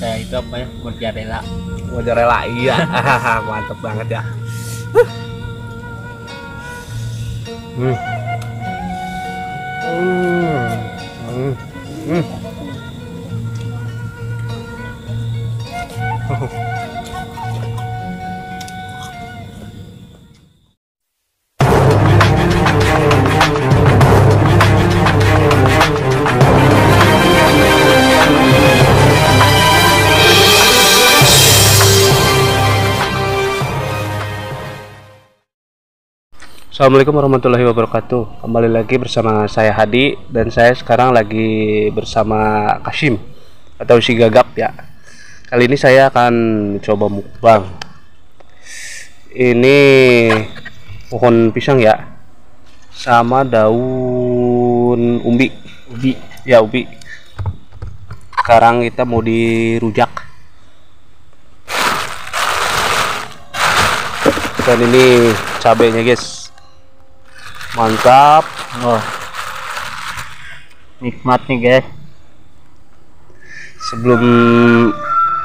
kayak itu apa ya, mozzarella. Mozzarella, iya. Mantep banget ya. Hmm. Hmm. Hmm. Assalamualaikum warahmatullahi wabarakatuh. Kembali lagi bersama saya Hadi, dan saya sekarang lagi bersama Kasim atau si Gagap ya. Kali ini saya akan coba mukbang. Ini pohon pisang ya, sama daun umbi. Ya, umbi. Sekarang kita mau dirujak. Dan ini cabenya guys. Mantap. Oh, nikmat nih guys. Sebelum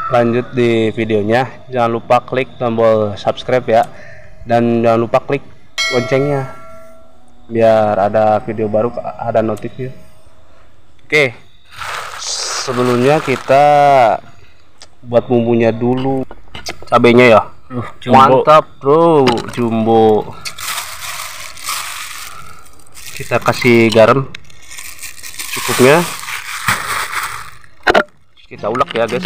lanjut di videonya, jangan lupa klik tombol subscribe ya, dan jangan lupa klik loncengnya biar ada video baru, ada notifnya. Oke, sebelumnya kita buat bumbunya dulu. Cabenya ya, Jumbo. mantap bro, jumbo. Kita kasih garam cukupnya, kita ulek ya guys.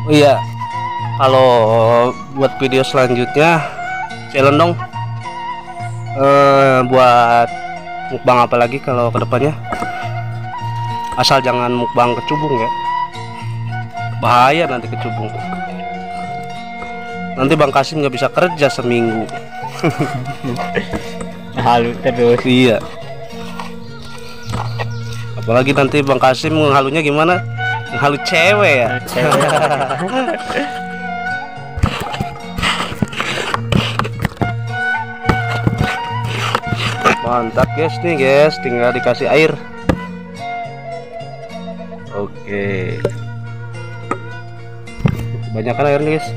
Oh iya, kalau buat video selanjutnya challenge dong, buat mukbang apa lagi kalau kedepannya, asal jangan mukbang kecubung ya, bahaya nanti kecubung, nanti Bang Kasim nggak bisa kerja seminggu. Halu terus. Iya, apalagi nanti Bang Kasim menghalunya gimana, menghalu cewek ya. Mantap guys nih guys, tinggal dikasih air. Oke, kebanyakan air nih guys.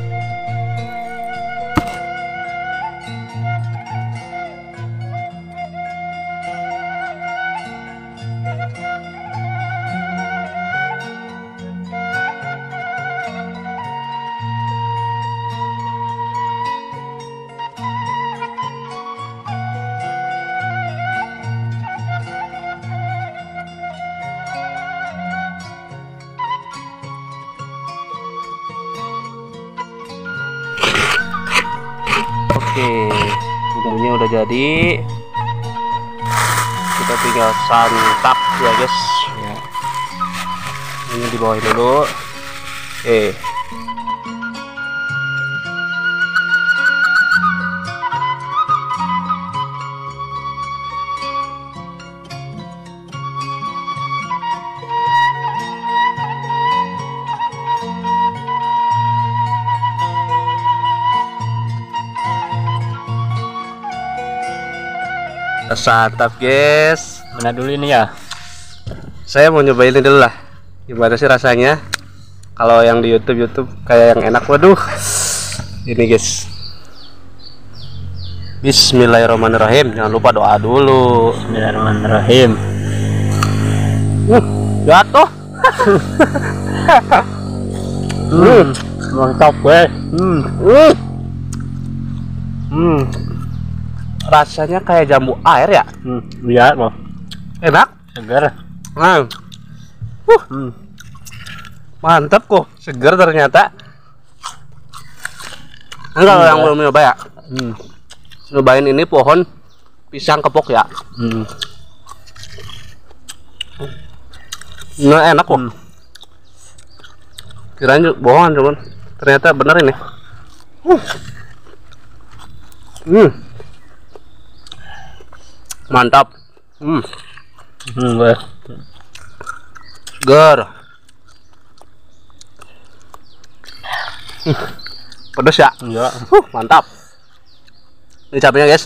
Oke, bumbunya udah jadi, kita tinggal santap ya guys ya. Ini dibawain dulu. Oke, Santap guys. Mana dulu ini ya? Saya mau nyobain ini dulu lah. Gimana sih rasanya? Kalau yang di YouTube kayak yang enak. Waduh. Ini guys. Bismillahirrahmanirrahim. Jangan lupa doa dulu. Bismillahirrahmanirrahim. Jatuh. Mantap gue. Rasanya kayak jambu air ya. Lihat loh. Enak. Segar. Mantap kok. Segar ternyata. Ini kalau yang belum nyoba ya. Nyobain ini pohon pisang kepok ya. Nah, enak kok. Kirain bohongan cuman ternyata bener ini. Mantap. Segar. Pedas ya? Iya. Mantap. Ini cabenya guys.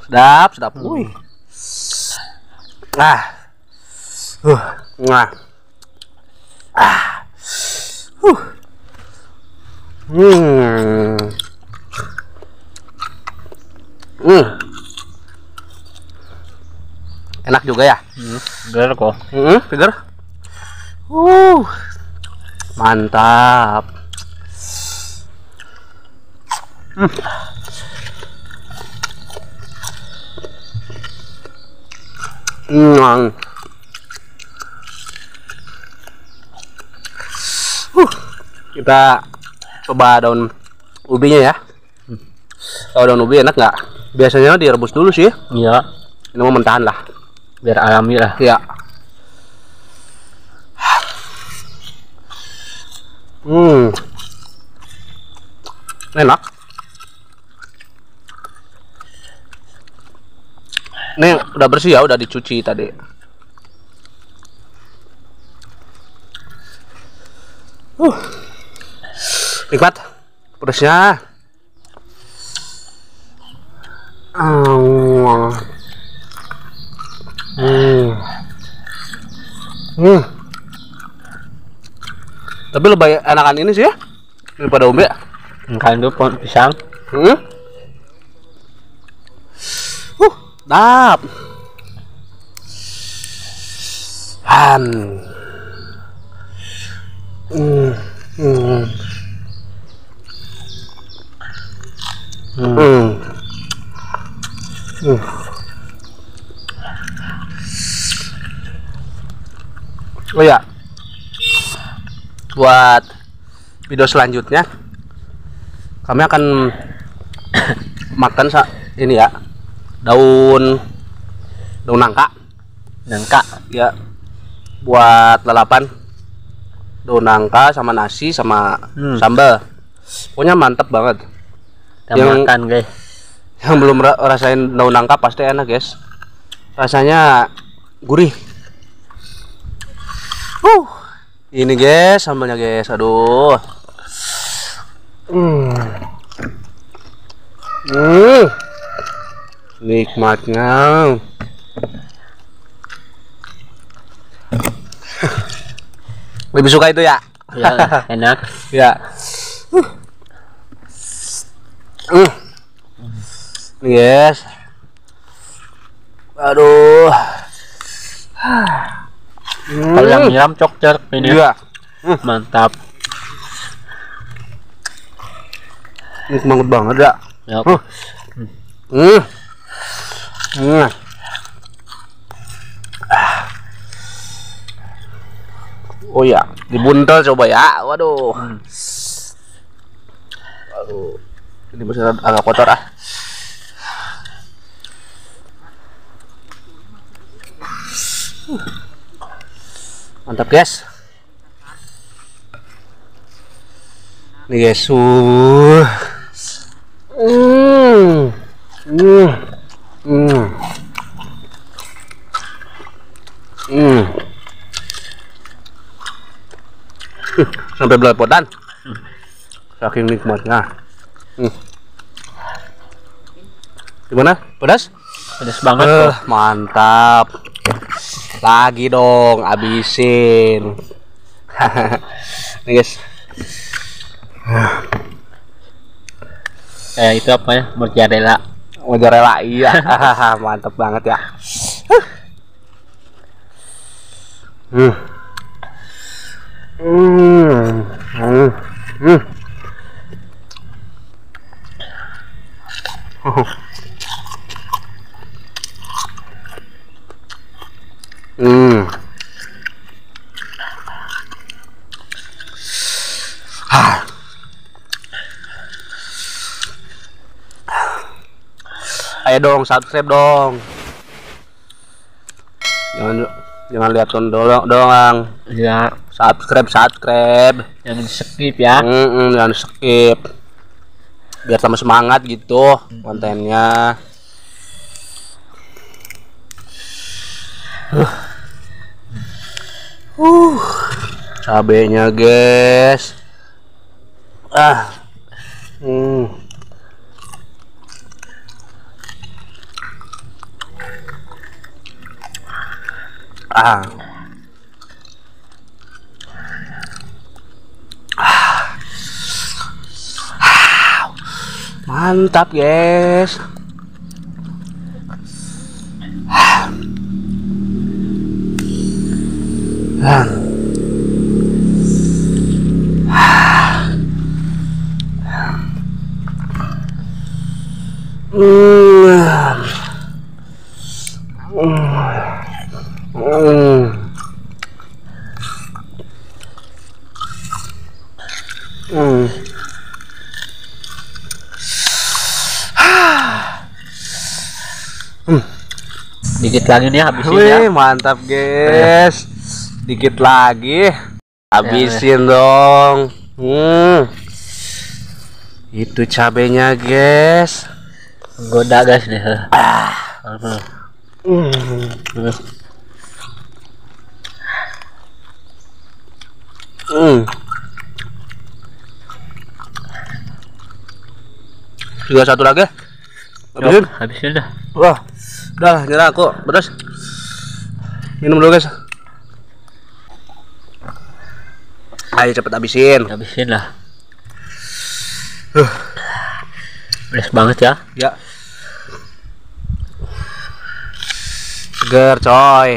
Sedap, sedap. Wih. Nah. Nah. Enak juga ya. Segar kok. Segar. Mantap. Kita coba daun ubinya ya. Kalau daun ubi enak nggak? Biasanya direbus dulu sih. Iya. Ini mau mentahan lah. Biar alami lah. Iya. Enak. Ini udah bersih ya, udah dicuci tadi. Nikmat pedasnya. Tapi lebih enakan ini sih ya daripada umbi. Kan itu pohon pisang. Dap. Oh ya, buat video selanjutnya kami akan makan ini ya, daun nangka ya, buat lalapan daun nangka sama nasi sama sambal. Pokoknya mantap banget. Kita makan guys. Yang belum rasain daun nangka pasti enak guys. Rasanya gurih. Ini guys sambalnya guys. Aduh. Nikmatnya. Lebih suka itu ya? Ya, enak. Ya. Yes. Aduh. Kalau yang nyiram cokcer ini. Iya. Mantap. Nikmat banget ya. Ya. Oh ya, dibuntel coba ya. Waduh. Aduh. Ini masih agak kotor ah. Mantap guys. Nih guys. Hmm. Hmm. Hmm. Sampai belepotan. Saking nikmatnya. Gimana? Pedas? Pedas banget kok. Mantap. Lagi dong, abisin. Nih guys. Kayak itu apa ya? Mozzarella. Mozzarella, iya. Mantap banget ya. Hmm. Hmm. Hmm. Hmm. Hmm. Ayo dong, subscribe dong. Jangan lihat doang. Ya, Subscribe. jangan skip ya. Jangan skip. Biar sama semangat gitu kontennya. Cabenya guys. Mantap guys. Dikit lagi nih habisin Wih, ya. mantap guys. Dikit lagi. Habisin dong. Itu cabenya guys. Goda guys nih. Juga satu lagi. Habisin. Habisin dah. Wah, udah lah, nyerah aku. Terus minum dulu guys. Ayo cepet habisin. Habisin lah. Pedas banget ya. Ya. Seger coy.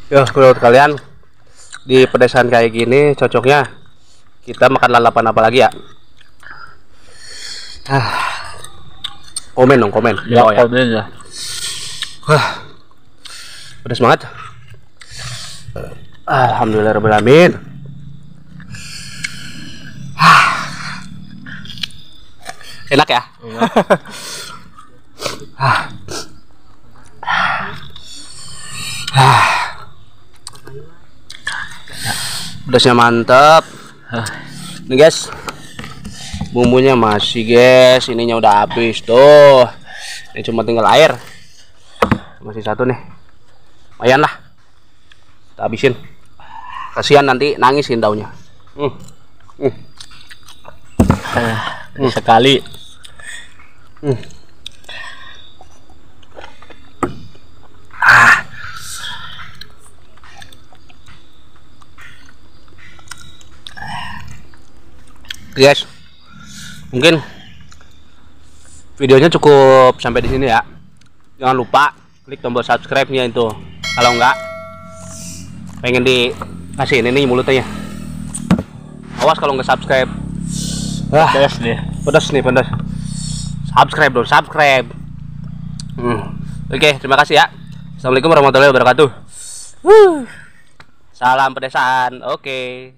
Ya, menurut kalian di pedesan kayak gini cocoknya kita makan lalapan apa lagi ya? Komen dong, komen. Ya, Oh, ya. komen lah. Pedas banget. Alhamdulillahirobbilalamin. Enak ya? Pedasnya mantap. Nih guys, bumbunya masih guys, ininya udah habis tuh. Ini cuma tinggal air. Masih satu nih. Lumayan lah. Kita habisin. Kasihan nanti nangisin daunnya. Sekali. Guys, mungkin videonya cukup sampai di sini ya. Jangan lupa klik tombol subscribe-nya itu. Kalau enggak, pengen dikasih ini nih mulutnya. Awas kalau nggak subscribe. Pedas nih. Pedas nih, pedas. Subscribe dong, subscribe. Oke, terima kasih ya. Assalamualaikum warahmatullahi wabarakatuh. Salam pedesan. Oke.